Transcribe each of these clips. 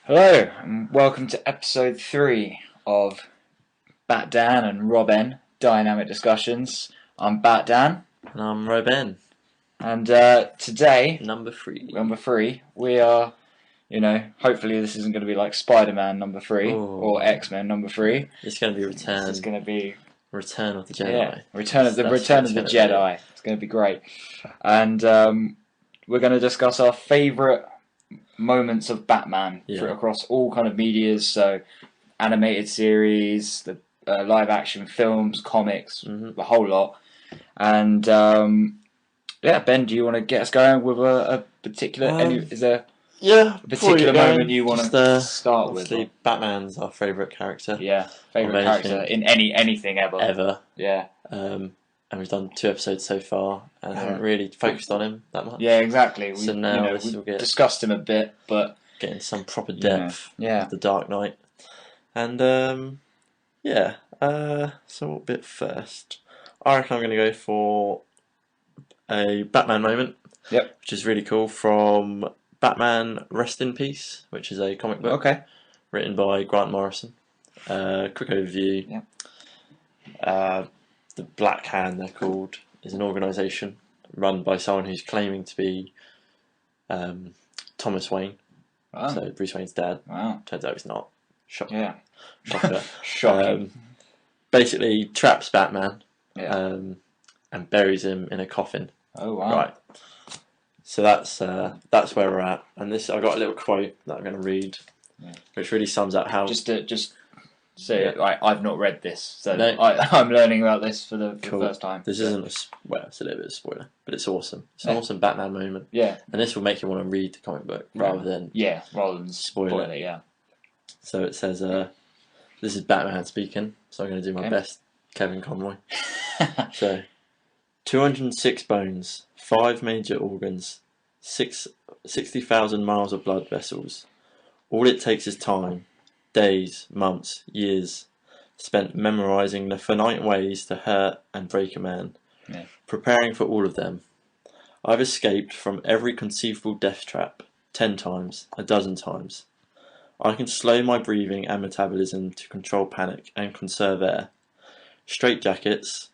Hello, and welcome to episode 3 of BatDan and Roben Dynamic Discussions. I'm BatDan. And I'm Roben. And today, Number 3, we are, hopefully this isn't going to be like Spider-Man number 3 or X-Men number 3. It's going to be Return. It's going to be Return of the Jedi. Yeah, Return of the Jedi. It's going to be great. And we're going to discuss our favourite moments of Batman across all kind of medias, so animated series, the live action films, comics, the whole lot. And Ben, do you want to get us going with a particular? Is there a particular moment you want to start with? Obviously, Batman's our favourite character. Yeah, favourite character in anything ever. Yeah. And we've done 2 episodes so far, and haven't really focused on him that much. Yeah, exactly. So now we'll get discussed him a bit, but getting some proper depth. Yeah. Of the Dark Knight. And so what bit first? I reckon I'm going to go for a Batman moment. Yep. Which is really cool, from Batman Rest in Peace, which is a comic book. Okay. Written by Grant Morrison. Quick overview. Yeah. The Black Hand, they're called, is an organisation run by someone who's claiming to be Thomas Wayne. Wow. So Bruce Wayne's dad. Wow. Turns out he's not. Yeah. Shocker. Shocking. Basically traps Batman. Yeah. And buries him in a coffin. Oh wow. Right. So that's where we're at. And this, I got a little quote that I'm going to read, which really sums up how. I've not read this, so no. I'm learning about this for the first time. This isn't it's a little bit of a spoiler, but it's awesome. It's an awesome Batman moment. Yeah. And this will make you want to read the comic book rather than spoil it. Yeah. So it says, this is Batman speaking, so I'm going to do my best Kevin Conroy. So, 206 bones, 5 major organs, 60,000 miles of blood vessels. All it takes is time. Days, months, years, spent memorising the finite ways to hurt and break a man, preparing for all of them. I've escaped from every conceivable death trap, 10 times, a dozen times. I can slow my breathing and metabolism to control panic and conserve air. Straitjackets,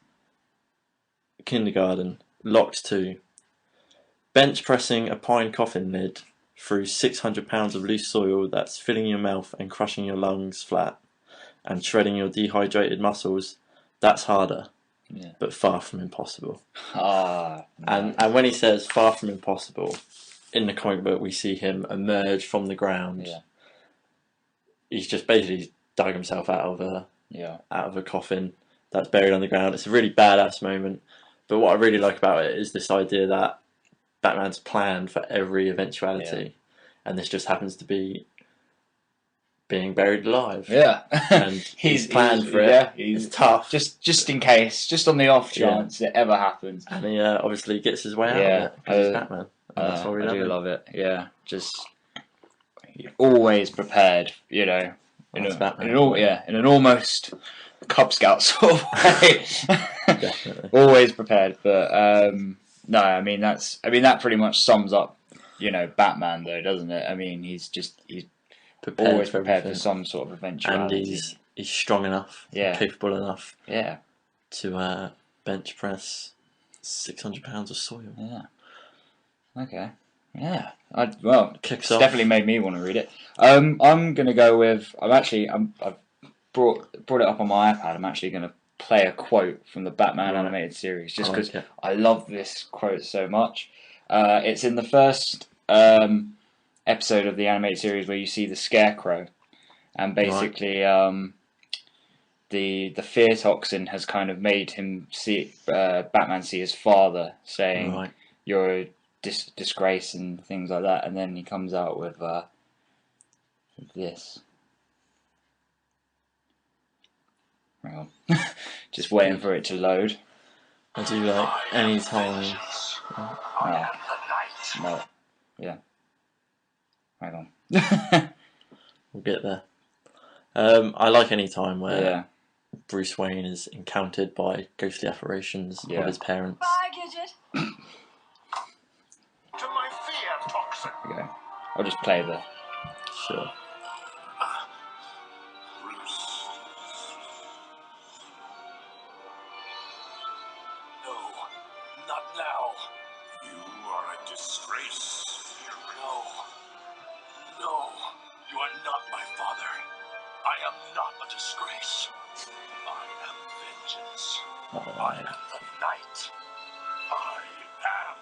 kindergarten, locked too. Bench pressing a pine coffin lid through 600 pounds of loose soil that's filling your mouth and crushing your lungs flat and shredding your dehydrated muscles, that's harder, but far from impossible. And when he says far from impossible, in the comic book we see him emerge from the ground. Yeah. He's just basically dug himself out of a coffin that's buried on the ground. It's a really badass moment, but what I really like about it is this idea that Batman's planned for every eventuality, and this just happens to be being buried alive. Yeah, and he's planned for it. Yeah, it's tough, just in case, just on the off chance it ever happens. And he obviously gets his way out of it because he's Batman. And that's why we love it. Yeah, just always prepared. In an almost Cub Scout sort of way. Definitely. Always prepared, but. No, I mean that pretty much sums up, Batman though, doesn't it? I mean, he's always prepared for some sort of eventuality. And he's strong enough, capable enough, to bench press 600 pounds of soil. Yeah. Okay. Yeah. It's definitely made me want to read it. I'm gonna go with. I've brought it up on my iPad. I'm actually gonna play a quote from the Batman animated series, just because I love this quote so much. It's in the first episode of the animated series where you see the Scarecrow, and basically the fear toxin has kind of made him see Batman see his father, saying you're a disgrace and things like that, and then he comes out with this. Hang on. Just waiting for it to load. I do like any time. No. Yeah. Hang on. We'll get there. I like any time where Bruce Wayne is encountered by ghostly apparitions of his parents. Bye, Gidget. Okay. I'll just play the... Sure. are not my father. I am not a disgrace. I am vengeance. I am the night. I am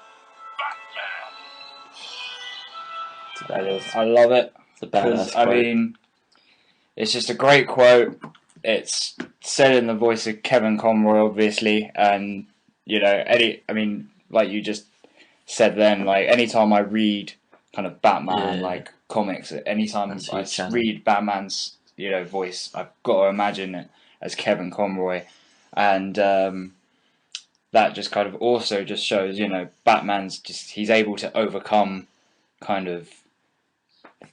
Batman. I love it. It's a badass I quote. mean, it's just a great quote. It's said in the voice of Kevin Conroy, obviously, and like you just said then, like anytime I read kind of Batman like comics, anytime I read Batman's voice, I've got to imagine it as Kevin Conroy, and that just kind of also just shows Batman's he's able to overcome kind of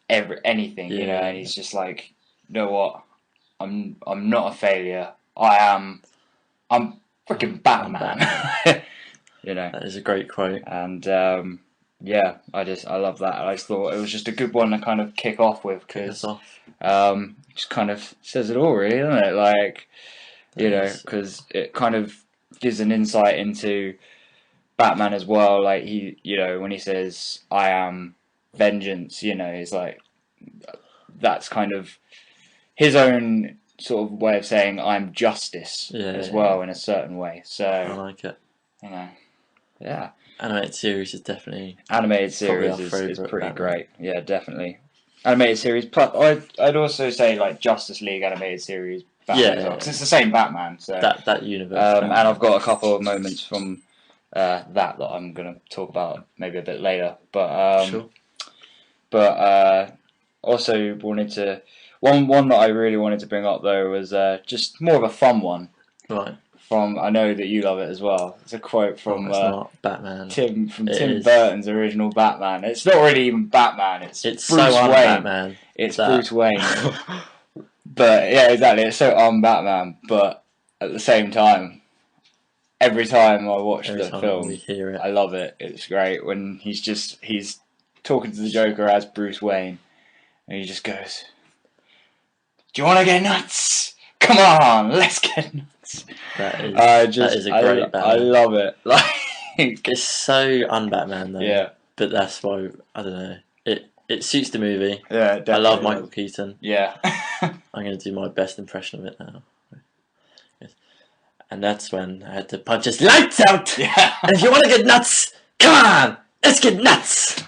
anything, and he's just like, you know what, I'm not a failure. I'm freaking Batman. That is a great quote. And I love that. I just thought it was just a good one to kind of kick off with, because just kind of says it all, really, doesn't it? Like, because it kind of gives an insight into Batman as well. Like when he says, "I am vengeance," it's like that's kind of his own sort of way of saying I'm justice as well in a certain way. So I like it. Yeah. Animated series is definitely is pretty great. Yeah, definitely. Animated series. Plus, I'd also say like Justice League animated series. Batman as well, 'cause it's the same Batman. So that universe. And I've got a couple of moments from that I'm gonna talk about maybe a bit later. But sure. But also wanted to one that I really wanted to bring up though was just more of a fun one. Right. I know that you love it as well. It's a quote from Batman. Tim Burton's original Batman. It's not really even Batman. It's Bruce Wayne. Batman. It's Bruce Wayne. But yeah, exactly. It's so Batman. But at the same time, every time I watch the film, I love it. It's great when he's talking to the Joker as Bruce Wayne, and he just goes, "Do you want to get nuts? Come on, let's get nuts." That is a great Batman. I love it. Like, it's so un-Batman though. Yeah. But that's why, I don't know. It suits the movie. Yeah, definitely. I love Michael Keaton. Yeah. I'm going to do my best impression of it now. Yes. And that's when I had to punch his lights out. Yeah. And if you want to get nuts, come on, let's get nuts.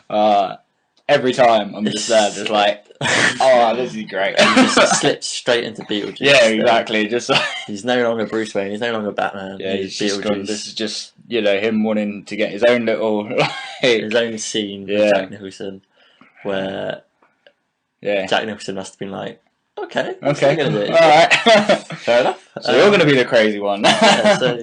Every time I'm just there, just like, oh, this is great. He just slips straight into Beetlejuice. Yeah, exactly. Just like, he's no longer Bruce Wayne. He's no longer Batman. Yeah, he's just Beetlejuice. This is just him wanting to get his own little his own scene with Jack Nicholson, where Jack Nicholson must have been like, okay, what's he gonna do? All right, fair enough. So you're gonna be the crazy one. So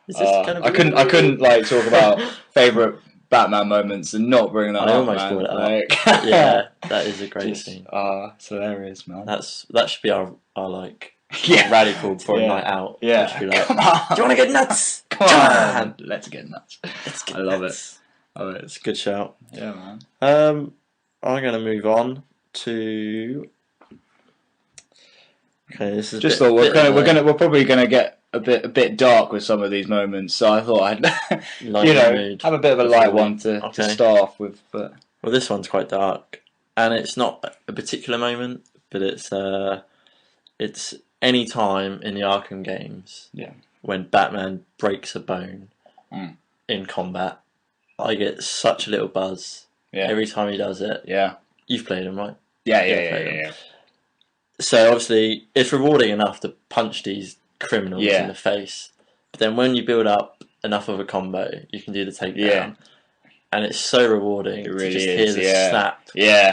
is this kind of I couldn't like talk about favourite Batman moments and not bring that up. I almost brought it up. Yeah, that is a great scene. It's hilarious, man. That should be our like radical for a night out. Yeah, should be like, come on, do you want to get nuts? Come on, let's get nuts. I love it. It's a good shout. Yeah, man. I'm gonna move on to. Okay, this is just thought we're probably gonna get a bit dark with some of these moments, so I thought I'd have a bit of a light one to start off with. But well, this one's quite dark, and it's not a particular moment, but it's any time in the Arkham games when Batman breaks a bone in combat. I get such a little buzz every time he does it. Yeah, you've played him, right? Yeah. So obviously, it's rewarding enough to punch these criminals in the face. But then when you build up enough of a combo, you can do the takedown. And it's so rewarding to just hear the snap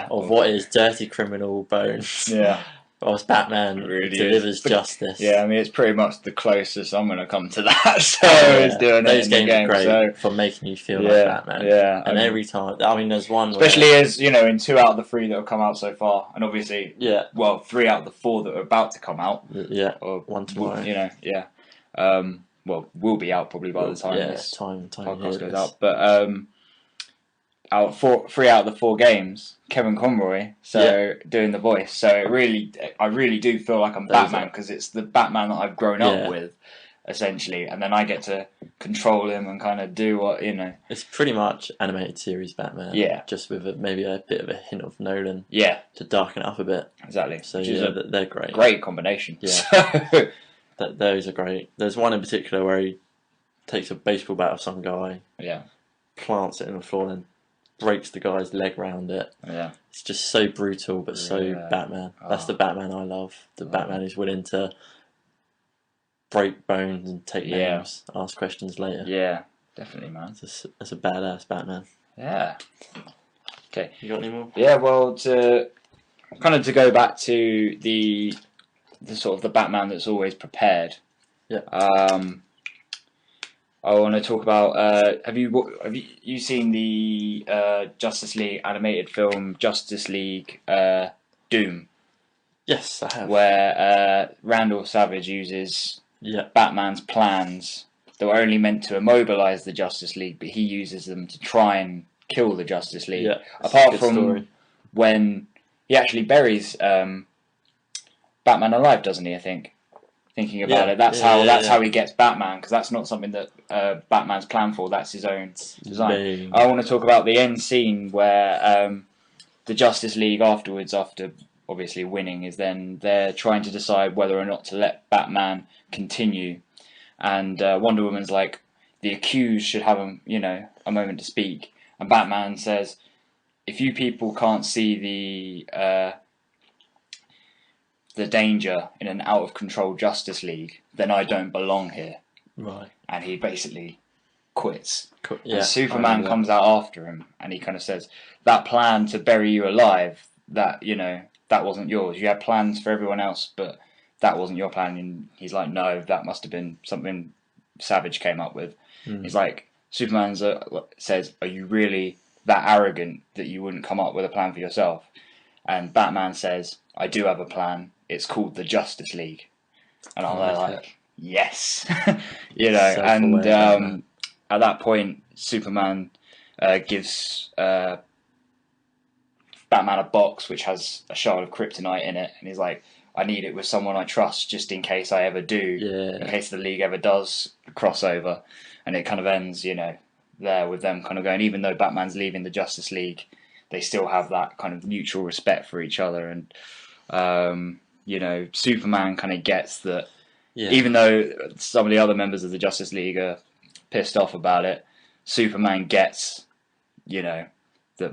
of what is dirty criminal bones. Yeah. Whilst Batman delivers justice. Yeah, I mean, it's pretty much the closest I'm going to come to that. So it's doing those it games are great for making you feel like Batman. Yeah. And every time, I mean, there's one especially as, in 2 out of the 3 that have come out so far, and obviously, 3 out of the 4 that are about to come out. Yeah, or one tomorrow. Will be out probably by the time this time podcast goes out. But 3 out of the 4 games, Kevin Conroy, doing the voice. So I really do feel like I'm Batman, because it's the Batman that I've grown up with. essentially, and then I get to control him and kind of do what, you know. It's pretty much animated series Batman. Yeah. Just with maybe a bit of a hint of Nolan. Yeah. To darken it up a bit. Exactly. So they're great. Great combination. Yeah. Those are great. There's one in particular where he takes a baseball bat of some guy. Yeah. Plants it in the floor and breaks the guy's leg round it. Yeah. It's just so brutal, but so Batman. That's the Batman I love. The Batman who's willing to break bones and take names, ask questions later. Yeah, definitely, man. It's a badass Batman. Yeah. Okay. You got any more? Yeah, well, to go back to the sort of the Batman that's always prepared. Yeah. I want to talk about. Have you seen the Justice League animated film Justice League Doom? Yes, I have. Where Randall Savage uses Batman's plans that were only meant to immobilize the Justice League, but he uses them to try and kill the Justice League. Yeah, apart from when he actually buries Batman alive, doesn't he? I think. Thinking about it, that's how he gets Batman, because that's not something that Batman's planned for. That's his own design. I want to talk about the end scene where the Justice League afterwards, after obviously winning, is then they're trying to decide whether or not to let Batman continue, and Wonder Woman's like, the accused should have a moment to speak, and Batman says, if you people can't see the danger in an out of control Justice League, then I don't belong here. Right. And he basically quits. Yeah, and Superman comes out after him, and he kind of says, that plan to bury you alive, that wasn't yours. You had plans for everyone else, but that wasn't your plan. And he's like, no, that must have been something Savage came up with. He's like, Superman says, are you really that arrogant that you wouldn't come up with a plan for yourself? And Batman says, I do have a plan. It's called the Justice League. And I'm like, yes. At that point, Superman gives Batman a box which has a shard of kryptonite in it. And he's like, I need it with someone I trust just in case I ever do. Yeah. In case the League ever does crossover. And it kind of ends, there with them kind of going, even though Batman's leaving the Justice League, they still have that kind of mutual respect for each other. And, Superman kind of gets that, even though some of the other members of the Justice League are pissed off about it, Superman gets, that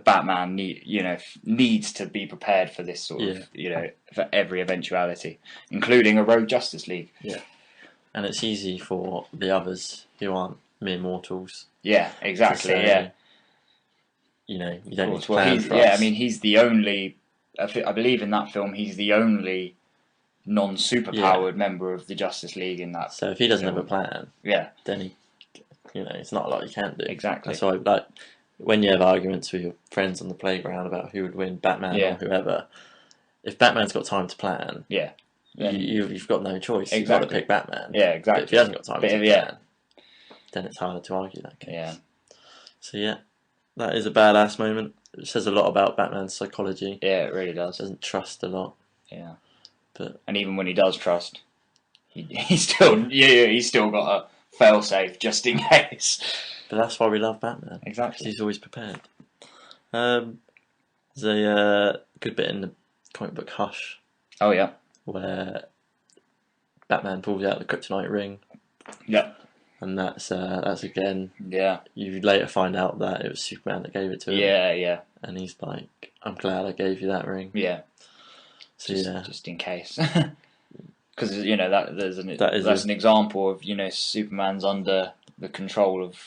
Batman needs to be prepared for this sort of, for every eventuality, including a rogue Justice League. Yeah. And it's easy for the others who aren't mere mortals. Yeah, exactly, You don't need to plan for us. Yeah, I mean, he's the only, I believe in that film, he's the only non-superpowered member of the Justice League in that. So if he doesn't have a plan, then he, it's not a lot he can do. Exactly. That's why, when you have arguments with your friends on the playground about who would win, Batman or whoever, if Batman's got time to plan, you've got no choice. Exactly. You've got to pick Batman. Yeah, exactly. But if he hasn't got time to plan, then it's harder to argue that case. Yeah. So that is a badass moment. It says a lot about Batman's psychology. Yeah, it really does. Doesn't trust a lot. Yeah. And even when he does trust, he's still got a fail-safe just in case. But that's why we love Batman. Exactly. He's always prepared. There's a good bit in the comic book Hush. Oh, yeah. Where Batman pulls out the kryptonite ring. Yep. And that's again. Yeah. You later find out that it was Superman that gave it to him. Yeah. And he's like, I'm glad I gave you that ring. Yeah. So just in case. Because that's an example of Superman's under the control of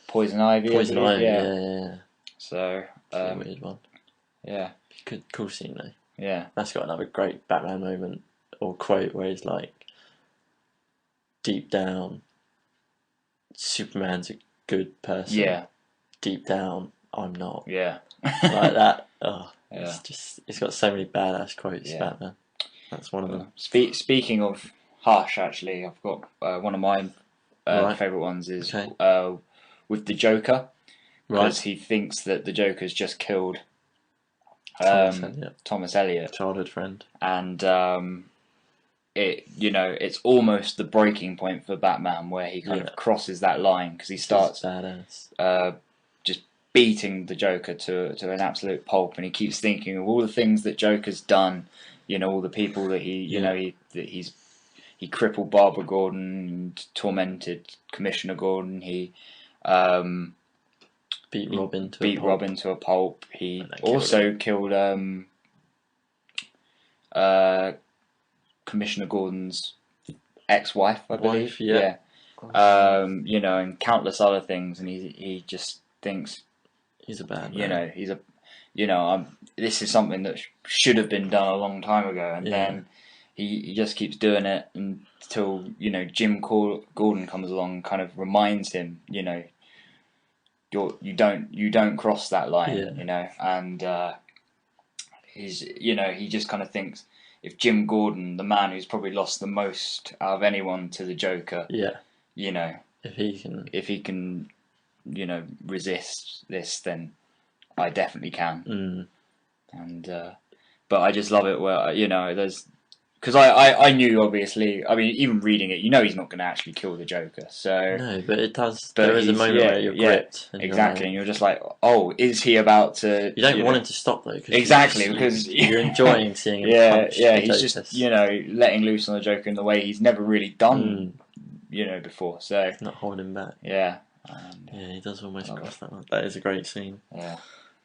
Poison Ivy. Poison Ivy, yeah. So a weird one. Yeah. Cool scene though. Yeah. That's got another great Batman moment or quote where he's like, deep down, Superman's a good person. Yeah. Deep down, I'm not. Yeah. Like that. Oh, yeah. It's got so many badass quotes, Batman. That's one of them. Speaking of Hush, actually, I've got one of my favourite ones is with the Joker. Because he thinks that the Joker's just killed Thomas Elliot. Childhood friend. And it's almost the breaking point for Batman where he kind of crosses that line because he starts just beating the Joker to an absolute pulp, and he keeps thinking of all the things that Joker's done, all the people that he crippled Barbara Gordon and tormented Commissioner Gordon. He beat Robin to a pulp. He also killed Commissioner Gordon's ex-wife, I believe. And countless other things, and he just thinks he's a bad man. This is something that should have been done a long time ago, and then he just keeps doing it until Jim Gordon comes along and kind of reminds him, you don't cross that line, and he just kind of thinks, if Jim Gordon, the man who's probably lost the most out of anyone to the Joker, if he can resist this, then I definitely can. And but I just love it where there's, because I knew, obviously, I mean, even reading it, he's not going to actually kill the Joker. So no, but it does. There is a moment where you're gripped. Exactly, and you're just like, oh, is he about to? You don't want him to stop though. Exactly, because you're enjoying seeing him punch. He's just letting loose on the Joker in the way he's never really done, before. So not holding him back. Yeah. He does almost cross that one. That is a great scene. Yeah.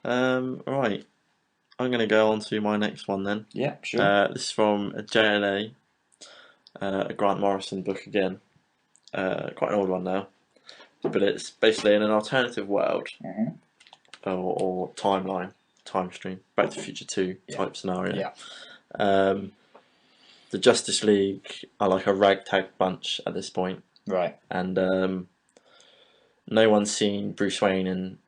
Right. I'm going to go on to my next one then. Yeah, sure. This is from a JLA, a Grant Morrison book again. Quite an old one now. But it's basically in an alternative world, or timeline, time stream, Back to the Future 2 type scenario. Yeah. The Justice League are like a ragtag bunch at this point. Right. And no one's seen Bruce Wayne in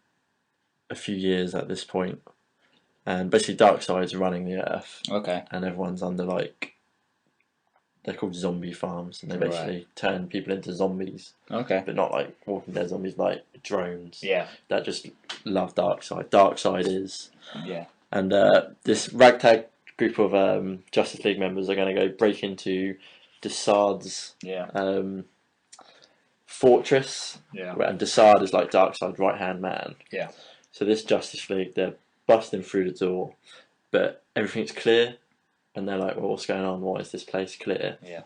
a few years at this point. And basically Darkseid's running the Earth. Okay. And everyone's under, they're called zombie farms, and they basically turn people into zombies. Okay. But not like Walking Dead zombies, like drones. Yeah. That just love Darkseid. Darkseid is. Yeah. And this ragtag group of Justice League members are going to go break into Desaad's fortress. Yeah. And Desaad is like Darkseid's right-hand man. Yeah. So this Justice League, they're busting through the door, but everything's clear, and they're like, well, what's going on? Why is this place clear? Yeah.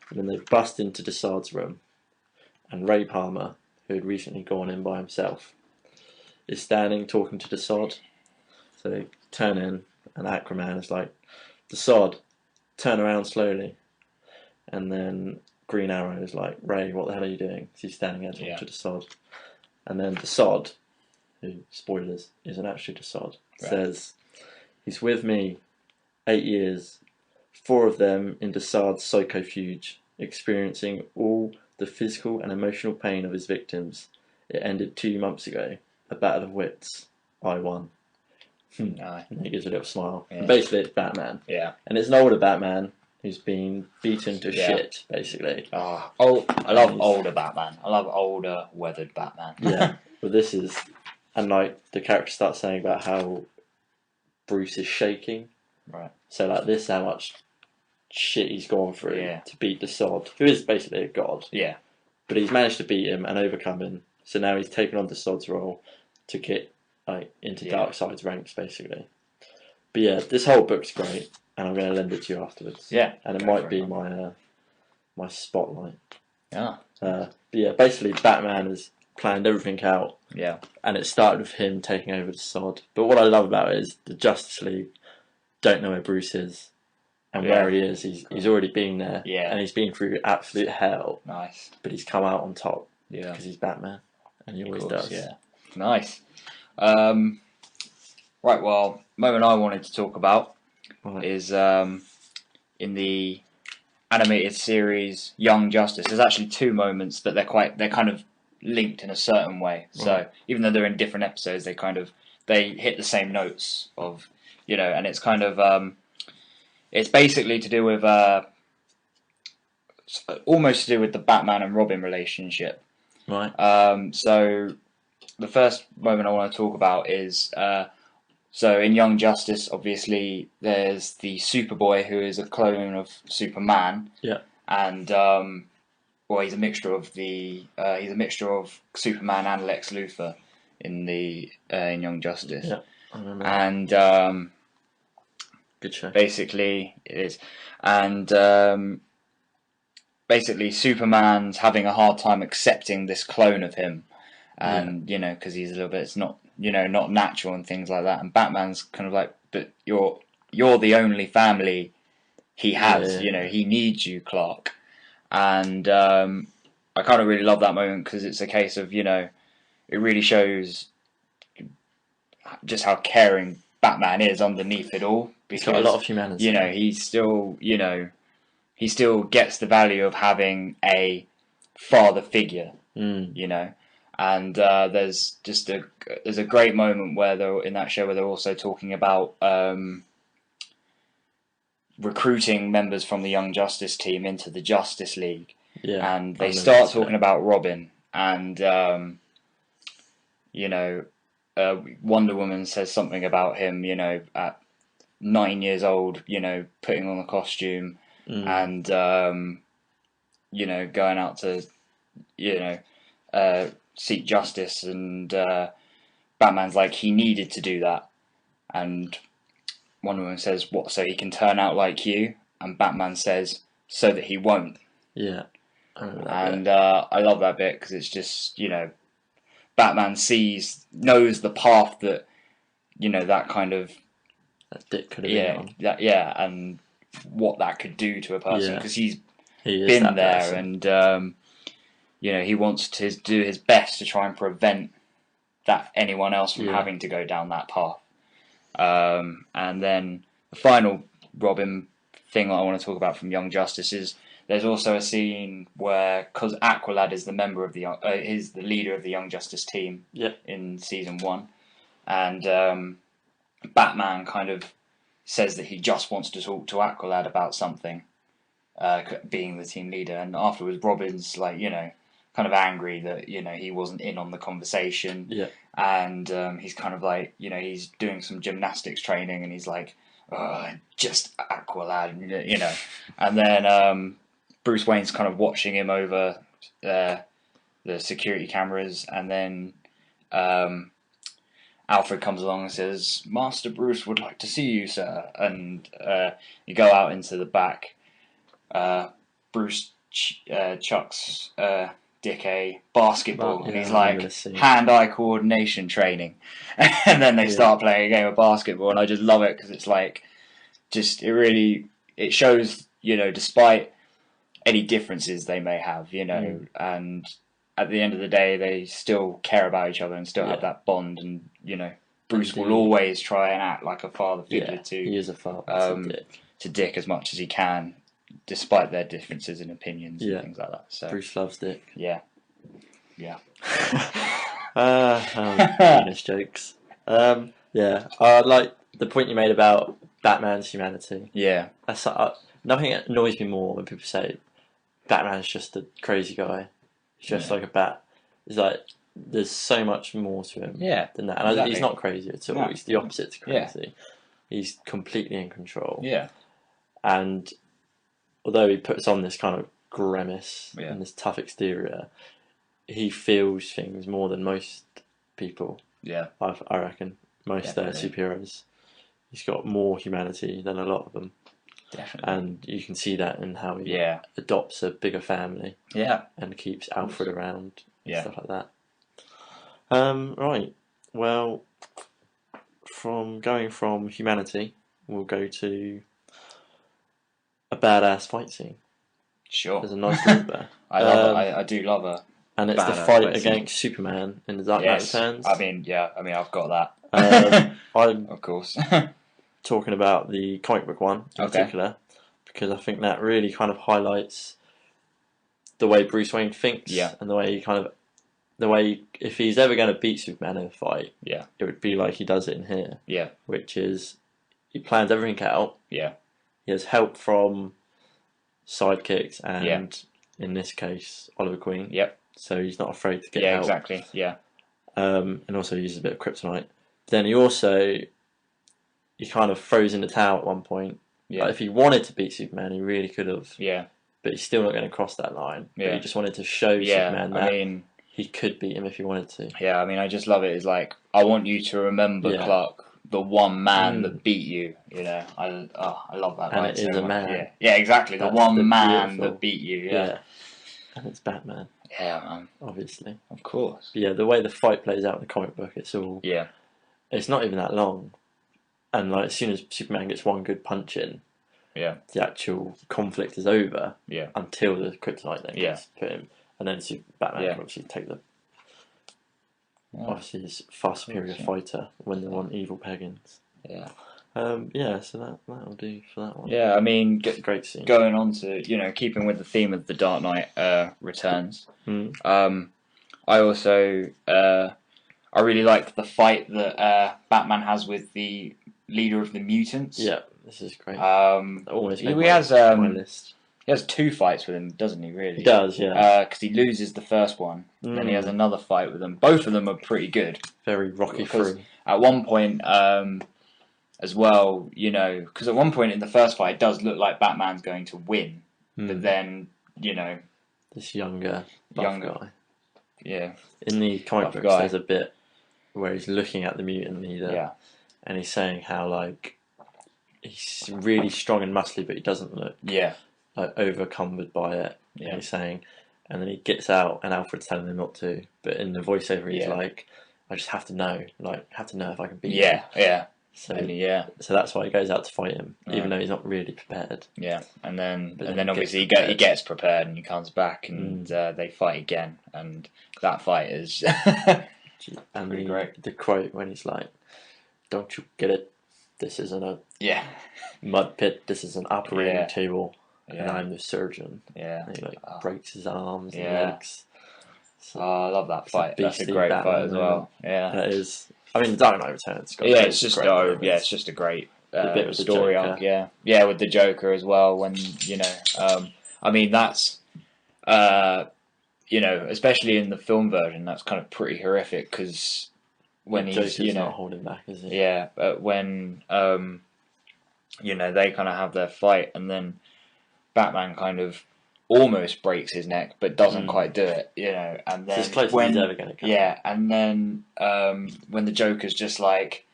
And then they bust into Desaad's room, and Ray Palmer, who had recently gone in by himself, is standing talking to Desaad. So they turn in, and Aquaman is like, Desaad, turn around slowly. And then Green Arrow is like, Ray, what the hell are you doing? He's standing there talking to Desaad. And then Desaad, who, spoilers, isn't actually Desaad, says, he's with me 8 years, 4 of them in Desaad's psychofuge, experiencing all the physical and emotional pain of his victims. It ended 2 months ago, a battle of wits. I won. And he gives a little smile. And basically it's Batman. Yeah. And it's an older Batman who's been beaten to shit, basically. I love older Batman. I love older, weathered Batman. Yeah. But this is... And the character starts saying about how Bruce is shaking. Right. So this is how much shit he's gone through to beat Desaad, who is basically a god. Yeah. But he's managed to beat him and overcome him. So now he's taken on Desaad's role to get into Darkseid's ranks, basically. But yeah, this whole book's great, and I'm going to lend it to you afterwards. Yeah. And it might be my spotlight. Yeah. But yeah, basically Batman has planned everything out. Yeah. And it started with him taking over Desaad. But what I love about it is the Justice League don't know where Bruce is. And where he is, he's already been there. Yeah. And he's been through absolute hell. Nice. But he's come out on top. Yeah. Because he's Batman. And he always does. Yeah. Nice. Right, well, moment I wanted to talk about is in the animated series Young Justice. There's actually 2 moments, but they're kind of linked in a certain way. So even though they're in different episodes, they hit the same notes of, and it's kind of it's basically to do with almost to do with the Batman and Robin relationship. Right. So the first moment I want to talk about is So in Young Justice, obviously, there's the Superboy, who is a clone of Superman. Yeah. And well, he's a mixture of Superman and Lex Luthor in Young Justice. Yeah, I remember. And good show. Basically, it is, and basically, Superman's having a hard time accepting this clone of him, and because he's a little bit, it's not not natural and things like that. And Batman's kind of like, but you're the only family he has. He needs you, Clark. And I kind of really love that moment because it's a case of it really shows just how caring Batman is underneath it all. Because, he's got a lot of humanity. He still gets the value of having a father figure. And there's a great moment where they're also talking about recruiting members from the Young Justice team into the Justice League. Yeah, and they start talking about Robin, and Wonder Woman says something about him, at 9 years old, putting on a costume and going out to seek justice, and Batman's like, he needed to do that, and Wonder Woman says, what, so he can turn out like you? And Batman says, so that he won't. Yeah. I love that bit because it's just, Batman knows the path that, that kind of... That Dick could have been on. And what that could do to a person, because he's He been there person. And, he wants to do his best to try and prevent anyone else from having to go down that path. And then the final Robin thing that I want to talk about from Young Justice is there's also a scene where, because Aqualad is the member of is the leader of the Young Justice team in season 1, and Batman kind of says that he just wants to talk to Aqualad about something, being the team leader, and afterwards Robin's like, kind of angry that he wasn't in on the conversation. And he's kind of like, he's doing some gymnastics training, and he's like, oh, just Aqualad, and then Bruce Wayne's kind of watching him over the security cameras, and then Alfred comes along and says, Master Bruce would like to see you, sir, and you go out into the back. Bruce chucks Dick a basketball, and he's like, hand-eye coordination training, and then they start playing a game of basketball, and I just love it because it's like, it shows, despite any differences they may have, and at the end of the day they still care about each other and still have that bond, and Bruce will always try and act like a father figure he is a father to Dick as much as he can, despite their differences in opinions and things like that. So Bruce loves Dick. Penis jokes. I like the point you made about Batman's humanity. That's nothing annoys me more when people say Batman's just a crazy guy. He's just like a bat. It's like there's so much more to him than that. And he's not crazy at all. He's the opposite to crazy. He's completely in control. And although he puts on this kind of grimace and this tough exterior, he feels things more than most people. I reckon most superheroes. He's got more humanity than a lot of them. Definitely. And you can see that in how he adopts a bigger family. And keeps Alfred around and stuff like that. Right. Well, going from humanity, we'll go to a badass fight scene. Sure. There's a nice group there. I love it. I do love her. And it's the fight against Superman in the Dark Knight Returns. I mean, I've got that. I'm of course talking about the comic book one in particular, because I think that really kind of highlights the way Bruce Wayne thinks and the way if he's ever going to beat Superman in a fight, it would be like he does it in here. Which is he plans everything out. He has help from sidekicks and in this case Oliver Queen. So he's not afraid to get help. Exactly. And also uses a bit of kryptonite. Then he also he kind of throws in the towel at one point. Yeah. Like, if he wanted to beat Superman, he really could have. Yeah. But he's still not going to cross that line. Yeah. But he just wanted to show Superman that he could beat him if he wanted to. Yeah, I mean, I just love it. It's like, I want you to remember, Clark, the one man that beat you. You know, I love that. And it is a man. Yeah, yeah, exactly. The one man that beat you. Yeah. And it's Batman. Yeah, man. Obviously. Of course. But yeah, the way the fight plays out in the comic book, it's all. Yeah. It's not even that long, and like as soon as Superman gets one good punch in, the actual conflict is over. Yeah. Until the kryptonite then gets put in, and then Batman can obviously take the. Obviously, he's far superior fighter when they're on evil pagans. Yeah. So that'll do for that one. Yeah, I mean, great scene. Going on to keeping with the theme of the Dark Knight Returns. I also I really like the fight that Batman has with the leader of the mutants. Yeah, this is great. He has two fights with him, doesn't he? Really, he does. Yeah, because he loses the first one, and then he has another fight with them. Both of them are pretty good. Very Rocky through. At one point, as well, because at one point in the first fight, it does look like Batman's going to win, but then this younger guy. Yeah. In the comic books, there's a bit where he's looking at the mutant leader, and he's saying how like he's really strong and muscly, but he doesn't look like overcumbered by it. Yeah. And he's saying, and then he gets out, and Alfred's telling him not to. But in the voiceover, he's like, "I just have to know, if I can beat him." Yeah. So that's why he goes out to fight him, even though he's not really prepared. Yeah, and then obviously he gets prepared and he comes back and they fight again, and that fight is and pretty great. The quote when he's like, "Don't you get it? This isn't a mud pit. This is an operating table, and I'm the surgeon." Yeah, and he breaks his arms and legs. So, I love that fight. That's a great fight as well. Yeah, that is. I mean, the Dark Knight Returns. It's just a great bit of story arc. Yeah, with the Joker as well. When I mean that's especially in the film version, that's kind of pretty horrific because when he's not holding back, is he? Yeah, but when they kind of have their fight, and then Batman kind of almost breaks his neck, but doesn't quite do it, and then it's as close as he's ever going to come. Yeah, and then when the Joker's just like,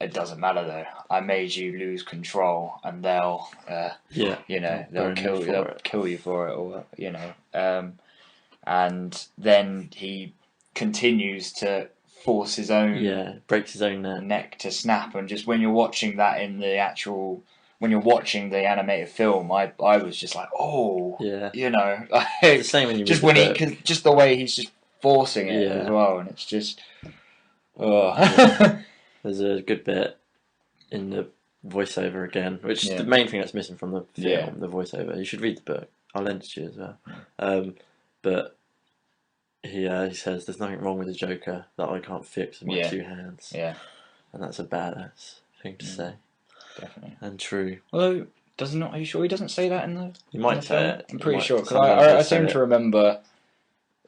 "It doesn't matter though. I made you lose control, and they'll they'll kill you for it, or and then he continues to force his own breaks his own neck to snap, and just when you're watching that in the actual. When you're watching the animated film, I was just like, like, the same when you just just the way he's just forcing it as well, and it's just, There's a good bit in the voiceover again, which is the main thing that's missing from the film, the voiceover. You should read the book. I'll lend it to you as well. But he says, "There's nothing wrong with the Joker that I can't fix with my two hands." Yeah, and that's a badass thing to say. Definitely. And true. Although, are you sure he doesn't say that in the? He might say it. I'm pretty sure because I seem to remember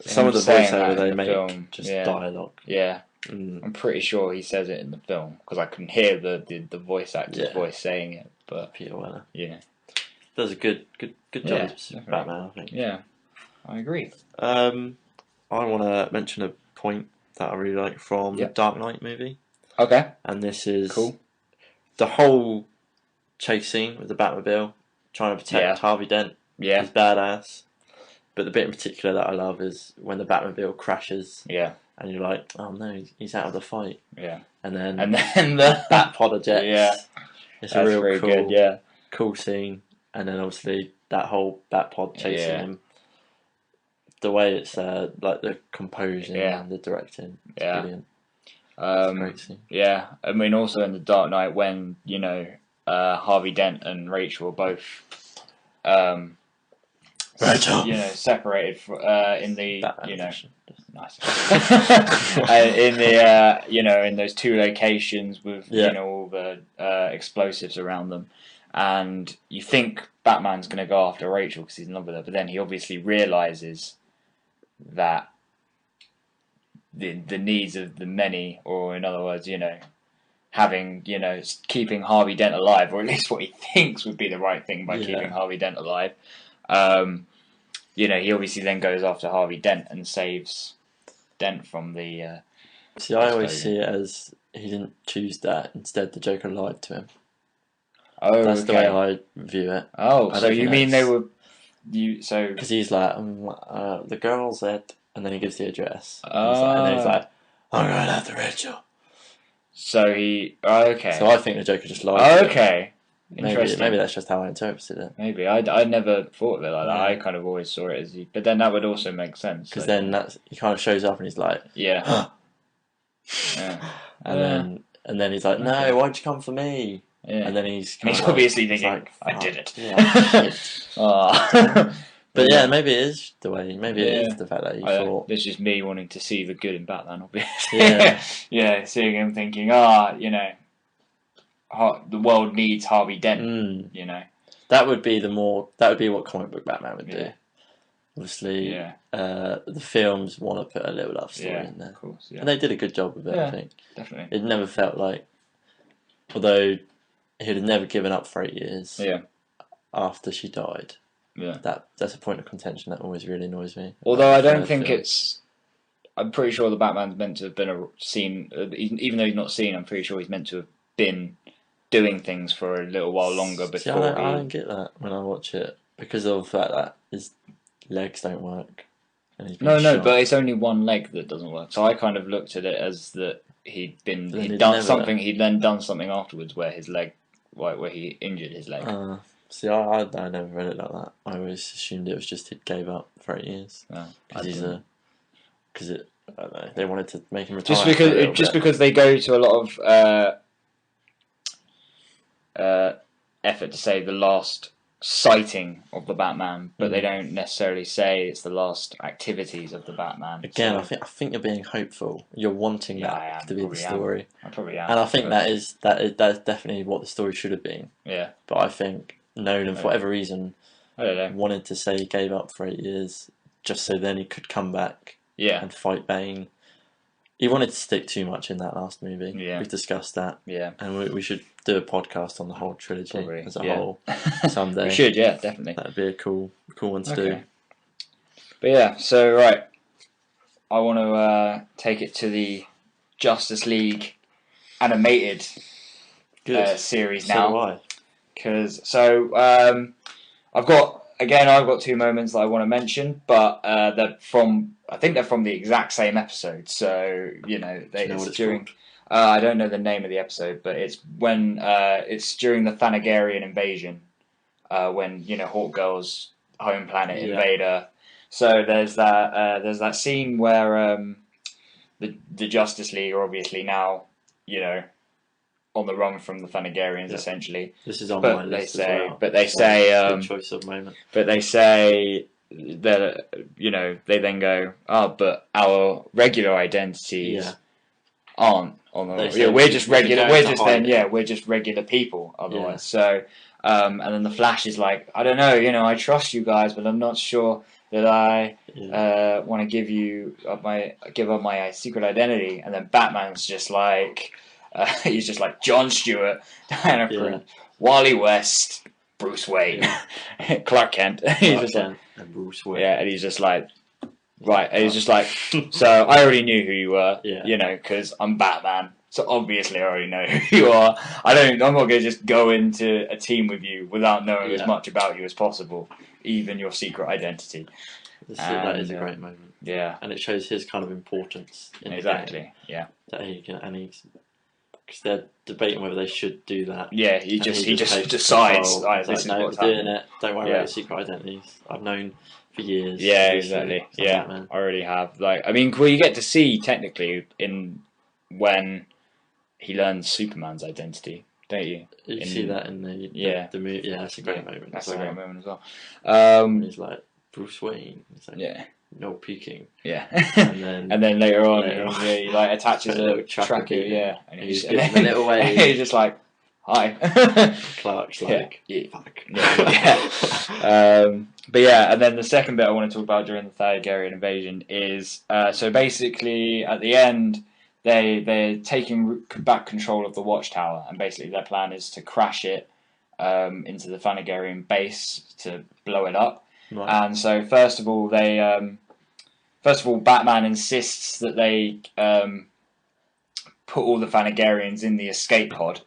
some of the voiceover they make film. Just dialogue. Yeah, I'm pretty sure he says it in the film because I can hear the voice actor's voice saying it. But Peter Weller, does a good job as Batman, I think. Yeah, I agree. I want to mention a point that I really like from the Dark Knight movie. Okay, and this is cool. The whole chase scene with the Batmobile trying to protect Harvey Dent is badass. But the bit in particular that I love is when the Batmobile crashes. Yeah. And you're like, oh no, he's out of the fight. Yeah. And then the Batpod ejects. Yeah. It's a real cool, cool scene. And then obviously that whole Batpod chasing him. The way it's like the composing and the directing. It's brilliant. Great scene. Yeah, I mean, also in the Dark Knight when Harvey Dent and Rachel are both separated in the nice in the in those two locations with all the explosives around them, and you think Batman's going to go after Rachel because he's in love with her, but then he obviously realizes that the needs of the many, or in other words, having, keeping Harvey Dent alive, or at least what he thinks would be the right thing by keeping Harvey Dent alive. He obviously then goes after Harvey Dent and saves Dent from the. See, I always see it as he didn't choose that. Instead, the Joker lied to him. Oh, that's the way I view it. Oh, so you mean they were because he's like the girl's it, and then he gives the address, and then he's like, I'm going after Rachel. So he okay. So I think the Joker just lied. Okay. Maybe that's just how I interpreted it. Maybe I never thought of it like that. I kind of always saw it as but then that would also make sense because then he kind of shows up and he's like, yeah. And then he's like, no, why'd you come for me? Yeah. And then he's obviously thinking, like, I did it. Yeah. But yeah, maybe it is the way. Maybe it is the fact that he thought. This is me wanting to see the good in Batman, obviously. Yeah, seeing him thinking, the world needs Harvey Dent. That would be what comic book Batman would do. Obviously, the films want to put a little love story in there, of course, and they did a good job of it. I think definitely. It never felt like, although he'd have never given up for 8 years. After she died. That's a point of contention that always really annoys me. Although I don't think I'm pretty sure the Batman's meant to have been seen, even though he's not seen. I'm pretty sure he's meant to have been doing things for a little while longer before. I don't get that when I watch it because of the fact that his legs don't work. And he's been shot. But it's only one leg that doesn't work. So I kind of looked at it as that he'd then done something afterwards where his leg, where he injured his leg. See, I never read it like that. I always assumed it was just he gave up for 8 years because I don't know, they wanted to make him retire. Just because they go to a lot of effort to say the last sighting of the Batman, but they don't necessarily say it's the last activities of the Batman. Again, I think you're being hopeful. You're wanting that to be the story. I probably am. And I think that's definitely what the story should have been. Yeah. But I think Nolan, for whatever reason, I don't know, wanted to say he gave up for 8 years just so then he could come back and fight Bane. He wanted to stick too much in that last movie. Yeah. We've discussed that. Yeah. And we should do a podcast on the whole trilogy as a whole someday. We should, definitely. That'd be a cool one to do. But yeah, so right, I want to take it to the Justice League animated series now. Because I've got 2 moments that I want to mention, but I think they're from the exact same episode. So it's during. I don't know the name of the episode, but it's when it's during the Thanagarian invasion, when Hawk Girl's home planet invade her. So there's that scene where the Justice League are obviously now on the run from the Thanagarians, essentially. This is on my list as well. But they say good choice of moment. But they say that they then go, but our regular identities aren't on the. We're just regular. We're just regular people. Otherwise, so and then the Flash is like, I don't know. I trust you guys, but I'm not sure that I want to give up my secret identity. And then Batman's just like. He's just like John Stewart, Diana Prince, Wally West, Bruce Wayne, Clark Kent. And Bruce Wayne. Yeah, and he's just like, right. And he's just like, so I already knew who you were, because I'm Batman. So obviously I already know who you are. I'm not going to just go into a team with you without knowing as much about you as possible, even your secret identity. That is a great moment. Yeah, and it shows his kind of importance. Exactly. Yeah, that he can because they're debating whether they should do that. Yeah, he just decides. This is what's doing it. Don't worry about your secret identities. I've known for years. Yeah, exactly. Yeah, I already have. You get to see technically when he learns Superman's identity, don't you? You see that in the movie. Yeah, that's a great moment. That's a great moment as well. And he's like Bruce Wayne. It's like, no peeking. Yeah. and then later on, he attaches a tracker. Yeah. And he's giving him a little wave. He's just like, hi. Clark's like, fuck. But yeah, and then the second bit I want to talk about during the Thanagarian invasion is so basically at the end they're taking back control of the watchtower, and basically their plan is to crash it into the Thanagarian base to blow it up. Right. And so first of all, Batman insists that they put all the Thanagarians in the escape pod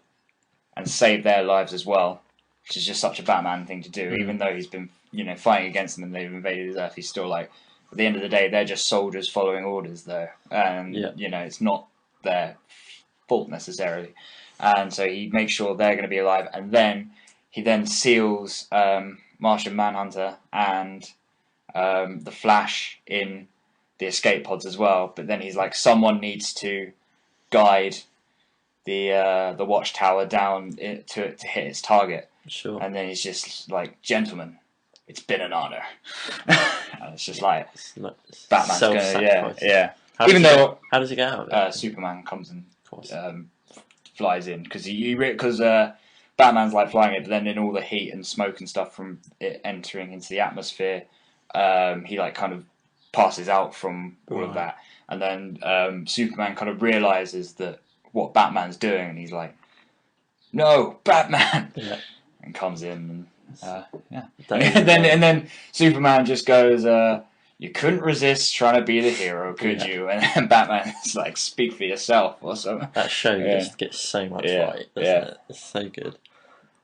and save their lives as well, which is just such a Batman thing to do. Even though he's been fighting against them and they've invaded his Earth, he's still like, at the end of the day, they're just soldiers following orders, though, and it's not their fault necessarily. And so he makes sure they're going to be alive, and then he seals Martian Manhunter and the Flash in the escape pods as well. But then he's like, someone needs to guide the watchtower down to hit its target. Sure. And then he's just like, gentlemen, it's been an honor. And it's just like, Batman's gonna, How does he get out of it? Superman comes and flies in because Batman's like flying it, but then in all the heat and smoke and stuff from it entering into the atmosphere, he like kind of passes out from all of that, and then Superman kind of realizes that what Batman's doing, and he's like, "No, Batman!" and comes in, and and then Superman just goes, "You couldn't resist trying to be the hero, could you?" And then Batman's like, "Speak for yourself," or something. That show just gets so much right, doesn't it? It's so good.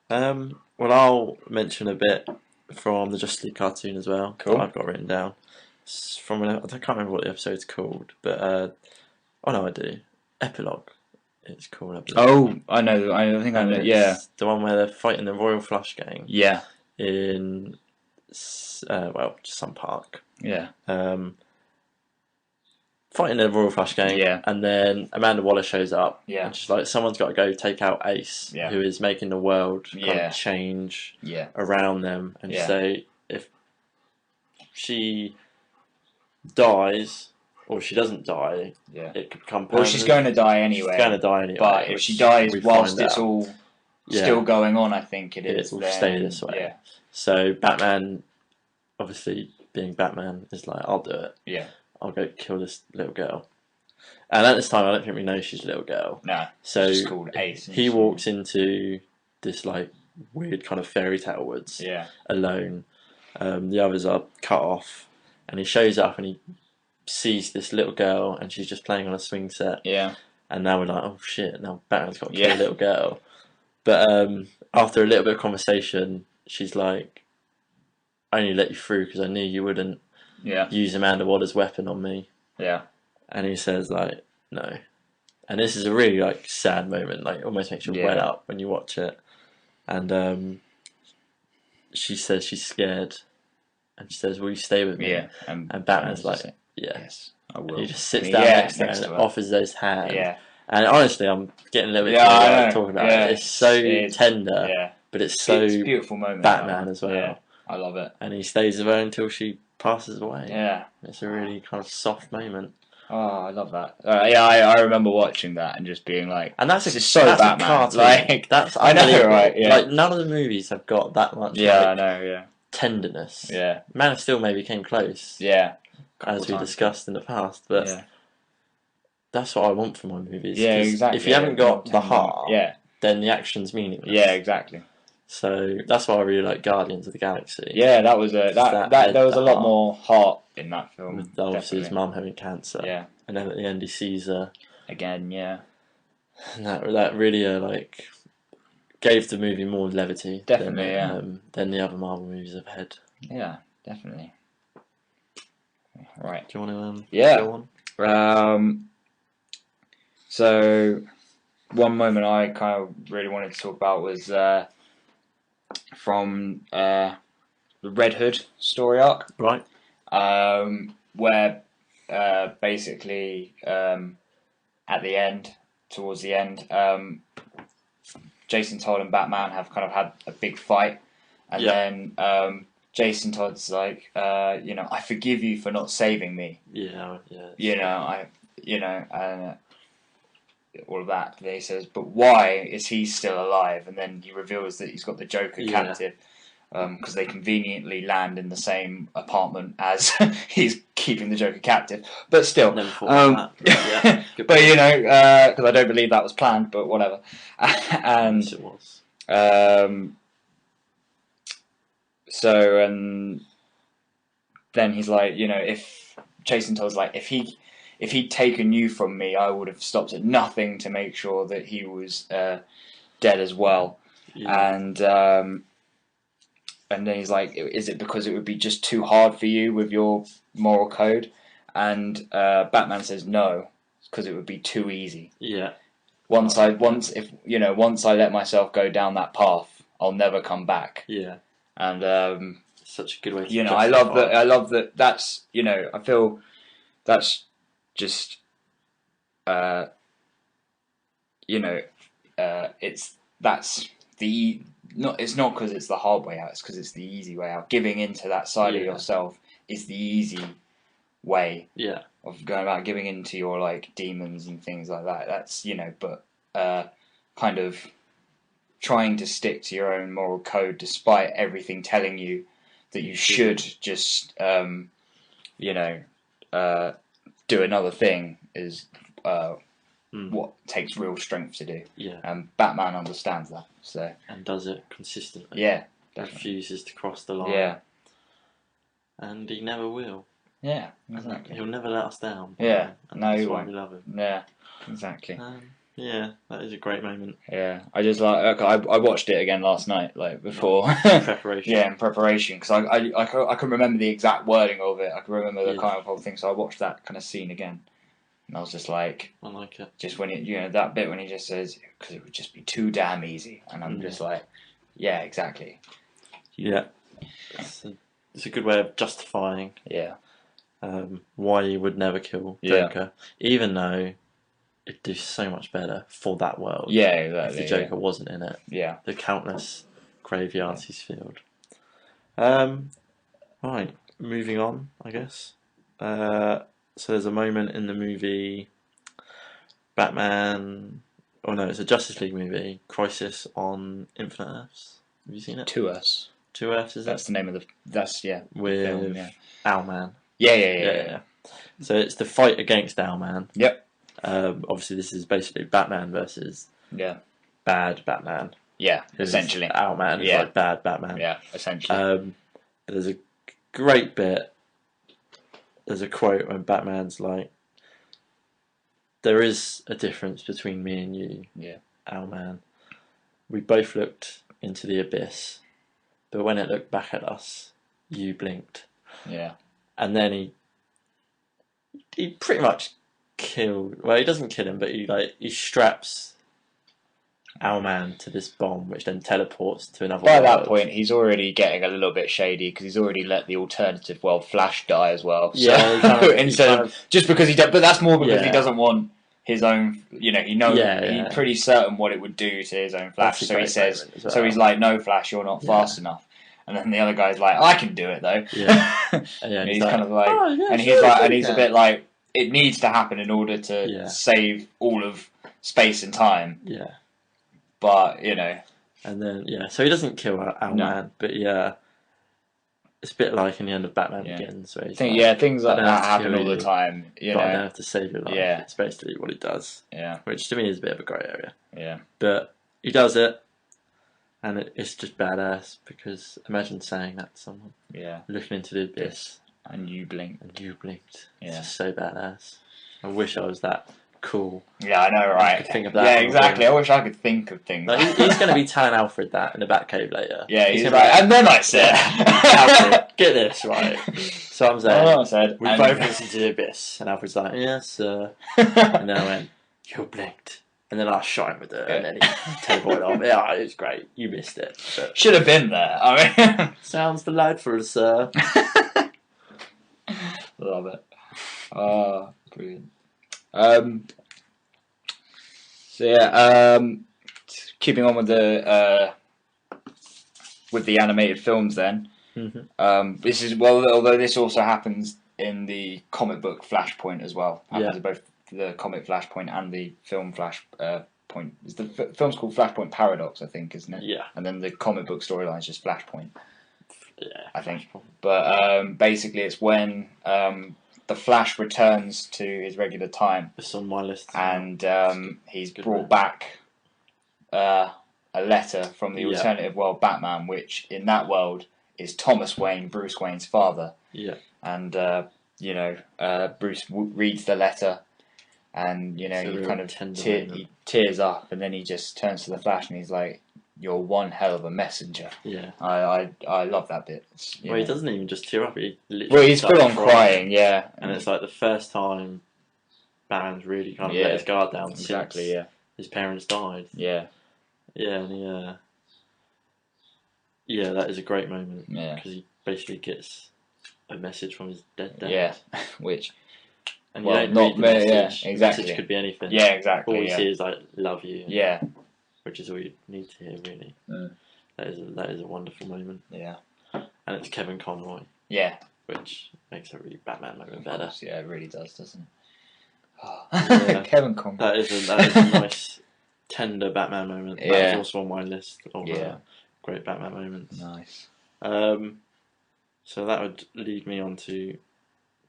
Well, I'll mention a bit from the Justice League cartoon as well. Cool. That I've got written down. It's from I can't remember what the episode's called, but oh no, I do. Epilogue. It's called. I believe. Oh, I know. I think I know. Yeah, the one where they're fighting the Royal Flush Gang. Yeah. In just some park. Yeah. Fighting the Royal Flush Gang. Yeah. And then Amanda Waller shows up. Yeah. And she's like, someone's got to go take out Ace, who is making the world kind of change around them. And say, if she dies, or she doesn't die, it could become permanent. Well, she's going to die anyway. She's going to die anyway. But if she dies whilst it's all still going on, I think it will stay this way. Yeah. So Batman, obviously being Batman, is like, I'll do it. Yeah. I'll go kill this little girl. And at this time, I don't think we know she's a little girl. No. So she's called Ace. He walks into this like weird kind of fairy tale woods. Yeah. Alone. The others are cut off, and he shows up and he sees this little girl, and she's just playing on a swing set. Yeah. And now we're like, oh shit! Now Batman's got to kill a little girl. But after a little bit of conversation, she's like, I only let you through because I knew you wouldn't use Amanda Waller's weapon on me. Yeah. And he says like, no. And this is a really like sad moment, like almost makes you well up when you watch it. And she says she's scared, and she says, will you stay with me? Yeah. And Batman's like, yes, I will. And he just sits down next to her and offers those hands. Yeah. And honestly, I'm getting a little bit talking about it. It's so tender, but it's so it's a beautiful moment. Batman as well. Yeah, I love it. And he stays with her until she passes away. Yeah, it's a really kind of soft moment. Oh, I love that. I remember watching that and just being like, and that's just so Batman. Cartoon. Like that's I know, right? Yeah. Like none of the movies have got that much. Yeah, I know. Yeah, tenderness. Yeah, Man of Steel maybe came close. Yeah, as we discussed in the past, but that's what I want from my movies. Yeah, exactly. If you haven't got the heart, then the action's meaningless. Yeah, exactly. So that's why I really like Guardians of the Galaxy. Yeah, that was there was a lot more heart in that film. With obviously his mum having cancer. Yeah, and then at the end he sees her again. Yeah, and that really like gave the movie more levity. Definitely, than the other Marvel movies have had. Yeah, definitely. Right. Do you want to go on? So one moment I kind of really wanted to talk about was from the Red Hood story arc, right? Where basically at the end, towards the end, Jason Todd and Batman have kind of had a big fight, and then Jason Todd's like, I forgive you for not saving me. Yeah. And all of that. And he says, but why is he still alive? And then he reveals that he's got the Joker captive because they conveniently land in the same apartment as his keeping the Joker captive. But still, never thought about that. Yeah, but you know, because I don't believe that was planned, but whatever. And yes, it was. So and then he's like, you know, if Jason Todd's like, if he'd taken you from me, I would have stopped at nothing to make sure that he was dead as well. Yeah. And then he's like, is it because it would be just too hard for you with your moral code? And Batman says no, because it would be too easy. Yeah. Once I let myself go down that path, I'll never come back. Yeah. And such a good way to I love that. I love that. That's, you know, I feel that's just it's not because it's the hard way out, it's because it's the easy way out. Giving into that side of yourself is the easy way of going about giving into your like demons and things like that. That's, you know, but kind of trying to stick to your own moral code despite everything telling you that you should just do another thing is what takes real strength to do. Yeah. And Batman understands that. So. And does it consistently. Yeah. Definitely. Refuses to cross the line. Yeah. And he never will. Yeah. Exactly. He'll never let us down. Yeah. And no, that's he why won't. we love him. Yeah. Exactly. Yeah, that is a great moment. Yeah, I just like I watched it again last night, like before preparation. Yeah, in preparation, because I can remember the exact wording of it. I can remember the kind of whole thing. So I watched that kind of scene again, and I was just like, I like it. Just when that bit when he just says, because it would just be too damn easy, and I'm just like, yeah, exactly. Yeah, it's a good way of justifying. Yeah. Why you would never kill Joker, even though it'd do so much better for that world. Yeah, exactly. If the Joker wasn't in it. Yeah. The countless graveyards he's filled. Right, moving on, I guess. So there's a moment in the movie Batman... Oh no, it's a Justice League movie, Crisis on Infinite Earths. Have you seen it? To Us. To Earths, is That's the name of the... That's, with film, yeah. Owlman. Yeah. So it's the fight against Owlman. Yep. Obviously, this is basically Batman versus bad Batman. Yeah, essentially. Owlman is like bad Batman. Yeah, essentially. There's a great bit. There's a quote when Batman's like, "There is a difference between me and you, Owlman. We both looked into the abyss, but when it looked back at us, you blinked." Yeah. And then he pretty much killed. Well, he doesn't kill him, but he straps Owlman to this bomb, which then teleports to another world. By that point, he's already getting a little bit shady because he's already let the alternative world Flash die as well. So, just because but that's more because he doesn't want his own. You know, he knows he's pretty certain what it would do to his own Flash. So he says, so he's like, "No, Flash, you're not fast enough." And then the other guy's like, "I can do it though." Yeah. And he's kind of like, and he's like, and he's a bit like, it needs to happen in order to save all of space and time. Yeah. But, you know. And then, so he doesn't kill Owlman, but it's a bit like in the end of Batman Begins. Where things like that happen all the time. You know? I don't have to save your life. Yeah. It's basically what he does. Yeah. Which to me is a bit of a grey area. Yeah. But he does it, and it's just badass, because imagine saying that to someone. Yeah. Looking into the abyss. And you blinked. It's just so badass. I wish I was that cool. Yeah, I know, right? I could think of that. Yeah, exactly. I wish I could think of things. Like, he's going to be telling Alfred that in the Batcave later. Yeah, he's right. And then I said, Alfred, get this, right? So I'm saying, we both listened to the abyss. And Alfred's like, yes, sir. And then I went, you blinked. And then I shot him with it, and then he teleported off. Yeah, it was great. You missed it. But should have been there. I mean, sounds delightful, sir. Love it. Brilliant. Keeping on with the animated films, then. Mm-hmm. This is although this also happens in the comic book Flashpoint as well. Happens in both the comic Flashpoint and the film Flashpoint. The film's called Flashpoint Paradox, I think, isn't it? Yeah. And then the comic book storyline is just Flashpoint. Yeah, I think. But basically, it's when the Flash returns to his regular time. It's on my list. And he's brought back a letter from the alternative world Batman, which in that world is Thomas Wayne, Bruce Wayne's father. Yeah. And Bruce reads the letter, and he kind of he tears up, and then he just turns to the Flash and he's like, "You're one hell of a messenger." Yeah. I love that bit. Well, he doesn't even just tear up. He literally he's full on crying. Yeah. And it's like the first time Batman's really kind of let his guard down. Exactly. Since his parents died. Yeah. Yeah, and that is a great moment. Yeah. Because he basically gets a message from his dead dad. Yeah, which. And you don't read the message. Yeah, exactly. The message could be anything. Yeah, exactly. All you see is like, love you. Yeah. Which is all you need to hear, really. Mm. That is a wonderful moment. Yeah. And it's Kevin Conroy. Yeah. Which makes a really Batman moment better. Course, yeah, it really does, doesn't it? Oh. Yeah. Kevin Conroy. That is a nice, tender Batman moment. Yeah. That is also on my list of great Batman moments. Nice. So that would lead me on to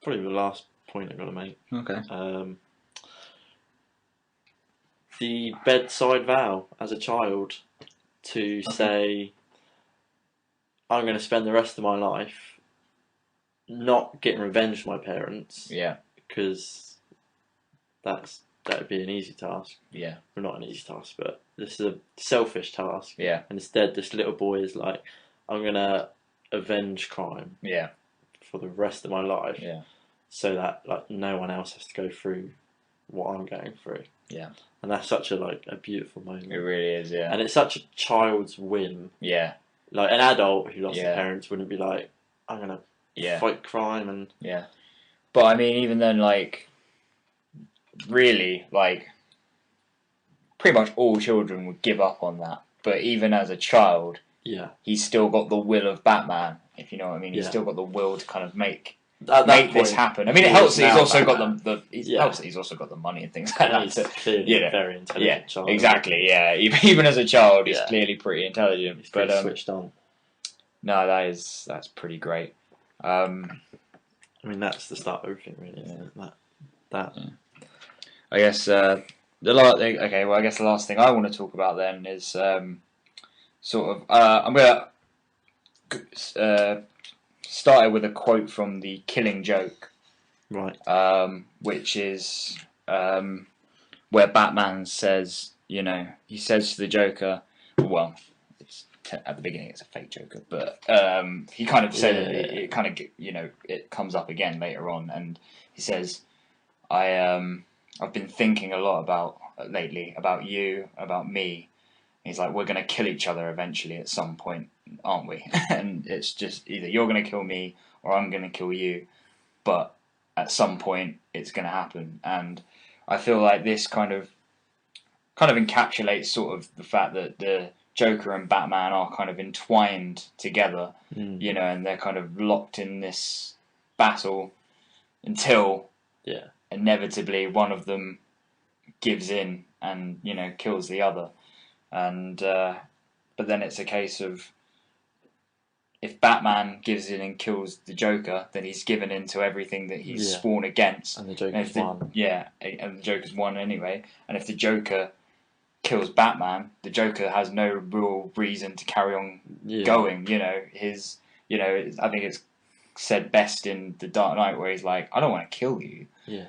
probably the last point I've got to make. Okay. The bedside vow as a child to say, I'm going to spend the rest of my life not getting revenge for my parents. Yeah. Because that would be an easy task. Yeah. Well, not an easy task, but this is a selfish task. Yeah. And instead, this little boy is like, I'm going to avenge crime. Yeah. For the rest of my life. Yeah. So that like no one else has to go through what I'm going through. Yeah. And that's such a beautiful moment. It really is, yeah. And it's such a child's whim. Yeah. Like an adult who lost their parents wouldn't be like, I'm gonna fight crime and But I mean, even then, like, really, like, pretty much all children would give up on that. But even as a child, he's still got the will of Batman. If you know what I mean, he's still got the will to kind of make this happen. I mean, it helps that he's also got helps that he's also got the money and things like that. He's clearly a very intelligent child. Exactly. Yeah, even as a child, he's clearly pretty intelligent. He's pretty switched on. No, that's pretty great. I mean, that's the start of everything, really. Isn't it? That. I guess the last thing. Okay, well, I guess the last thing I want to talk about then is sort of. I'm gonna start it with a quote from the Killing Joke, right? Which is where Batman says, he says to the Joker, well, it's at the beginning it's a fake Joker, but he kind of said it kind of it comes up again later on, and he says, I've been thinking a lot lately about you, about me. He's like, we're going to kill each other eventually at some point, aren't we? And it's just either you're going to kill me or I'm going to kill you. But at some point, it's going to happen. And I feel like this kind of encapsulates sort of the fact that the Joker and Batman are kind of entwined together, and they're kind of locked in this battle until inevitably one of them gives in and, kills the other. And but then it's a case of if Batman gives in and kills the Joker, then he's given in to everything that he's sworn against. And the Joker's won. Yeah, and the Joker's won anyway. And if the Joker kills Batman, the Joker has no real reason to carry on going. I think it's said best in The Dark Knight where he's like, I don't want to kill you. Yeah.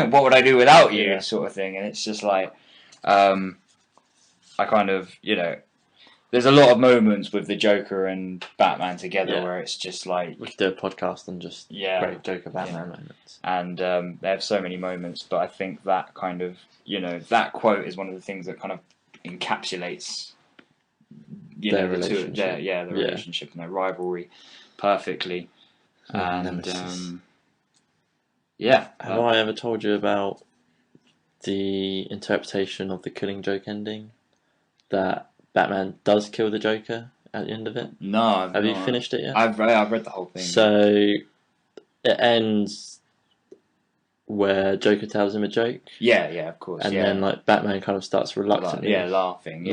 What would I do without you? Sort of thing. And it's just like, I kind of, there's a lot of moments with the Joker and Batman together where it's just like... We could do a podcast and just great Joker Batman moments. And they have so many moments, but I think that kind of, that quote is one of the things that kind of encapsulates, their relationship. The relationship and their rivalry perfectly. And, Have I ever told you about the interpretation of the Killing Joke ending? That Batman does kill the Joker at the end of it? No. Have you finished it yet? I've read the whole thing. So it ends where Joker tells him a joke. Yeah, of course. And then like Batman kind of starts reluctantly laughing.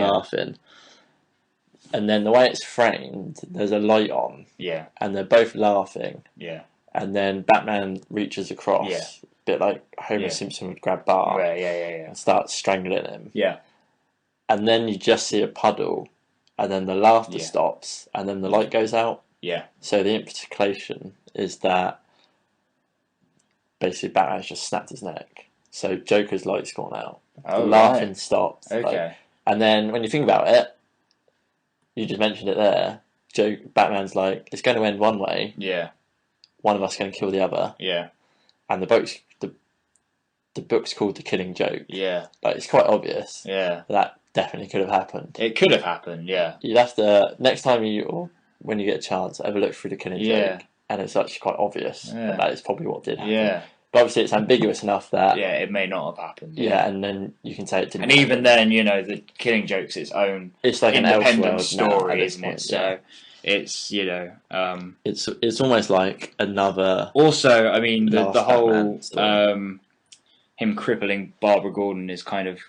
And then the way it's framed, there's a light on. Yeah. And they're both laughing. Yeah. and then Batman reaches across, a bit like Homer Simpson would grab Bart, and start strangling him. Yeah. And then you just see a puddle, and then the laughter stops, and then the light goes out. Yeah. So the implication is that basically Batman's just snapped his neck. So Joker's light's gone out. Oh, the laughing stopped. Okay. And then when you think about it, you just mentioned it there. Batman's like, it's going to end one way. Yeah. One of us is going to kill the other. Yeah. And the book's called The Killing Joke. Yeah. Like, it's quite obvious. Yeah. That definitely could have happened. It could have happened, yeah. You'd have to, next time when you get a chance, have a look through The Killing Joke. And it's actually quite obvious that is probably what did happen. Yeah. But obviously it's ambiguous enough that... Yeah, it may not have happened. Yeah, and then you can say it didn't And happen. even then, The Killing Joke's its own it's like independent story, isn't it? So it's, it's almost like another... Also, I mean, the whole... him crippling Barbara Gordon is kind of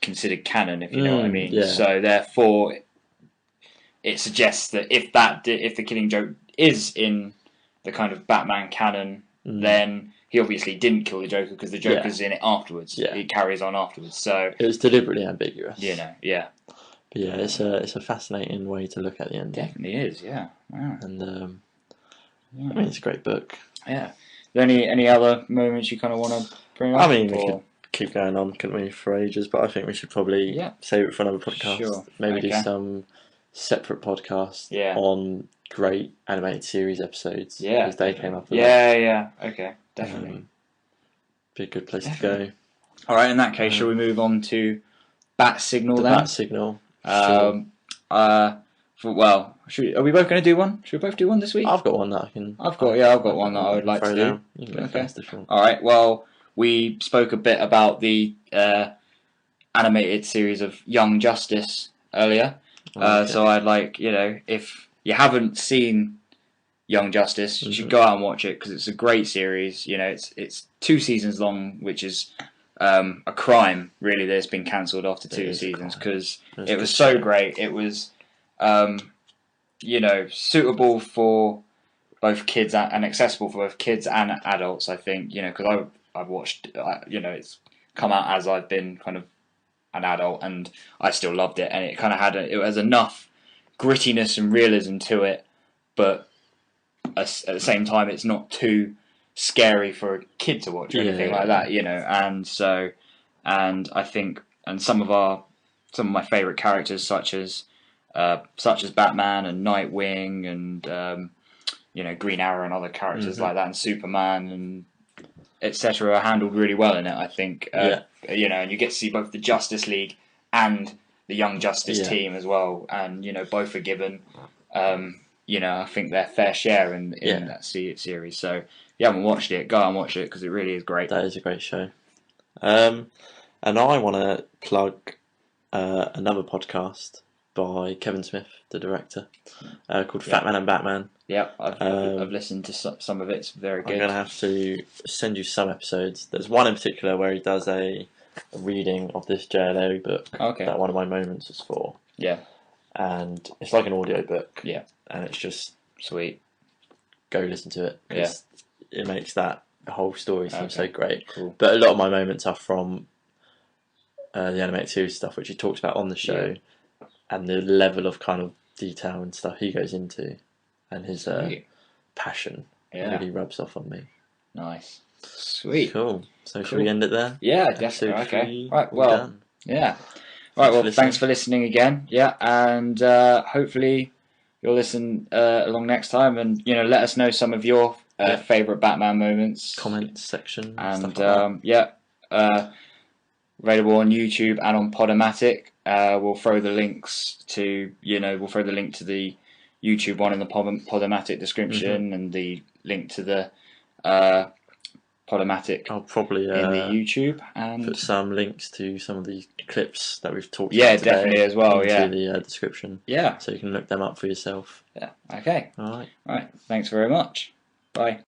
considered canon, if you know what I mean. Yeah. So therefore, it suggests that if the Killing Joke is in the kind of Batman canon, then he obviously didn't kill the Joker because the Joker's in it afterwards. Yeah. It carries on afterwards. So it was deliberately ambiguous. yeah. But yeah, it's a fascinating way to look at the ending. Definitely is, yeah. Wow. And I mean, it's a great book. Yeah. Are there any other moments you kind of want to bring up? I mean, we could keep going on, couldn't we, for ages? But I think we should probably save it for another podcast. Sure. Maybe do some separate podcast on great animated series episodes. Yeah. Because they came up with Yeah. Okay. Definitely. Be a good place to go. All right. In that case, shall we move on to Bat Signal then? Bat Signal. Are we both going to do one? Should we both do one this week? I've got one that I can. I've got one that I would like to do. You can go first if you want. All right. Well, we spoke a bit about the animated series of Young Justice earlier. So I'd like, if you haven't seen Young Justice, you should go out and watch it because it's a great series. It's 2 seasons long, which is a crime, really, that it's been cancelled after 2 seasons because it was so great. It was, suitable for both kids and accessible for both kids and adults, I think, because I've watched, it's come out as I've been kind of an adult and I still loved it. And it kind of it has enough grittiness and realism to it, but at the same time, it's not too scary for a kid to watch or anything like that, and I think, and some of my favourite characters, such as Batman and Nightwing and Green Arrow and other characters like that, and Superman and etc., are handled really well in it. I think, and you get to see both the Justice League and the Young Justice team as well, and both are given. I think their fair share in that series. So if you haven't watched it, go out and watch it because it really is great. That is a great show. And I want to plug another podcast by Kevin Smith, the director, called Fat Man and Batman. Yeah, I've listened to some of it. It's very good. I'm going to have to send you some episodes. There's one in particular where he does a reading of this JLA book that one of my moments is for. Yeah. And it's like an audio book. Yeah. And it's just sweet. Go listen to it. Because it makes the whole story seem so great. Cool. But a lot of my moments are from the animated series stuff, which he talks about on the show, and the level of kind of detail and stuff he goes into, and his passion really rubs off on me. Nice. Sweet. Cool. So should we end it there? Yeah, definitely. Okay. Right. Well. Done. Yeah. Right. Well, thanks for listening again. Yeah, and hopefully you'll listen along next time, and let us know some of your favourite Batman moments. Comments section. And stuff like that. Available on YouTube and on Podomatic. We'll throw the links to the YouTube one in the Podomatic description, and the link to the Podomatic. I'll probably in the YouTube and put some links to some of the clips that we've talked about today definitely as well. into the description. Yeah, so you can look them up for yourself. Yeah. Okay. All right. Thanks very much. Bye.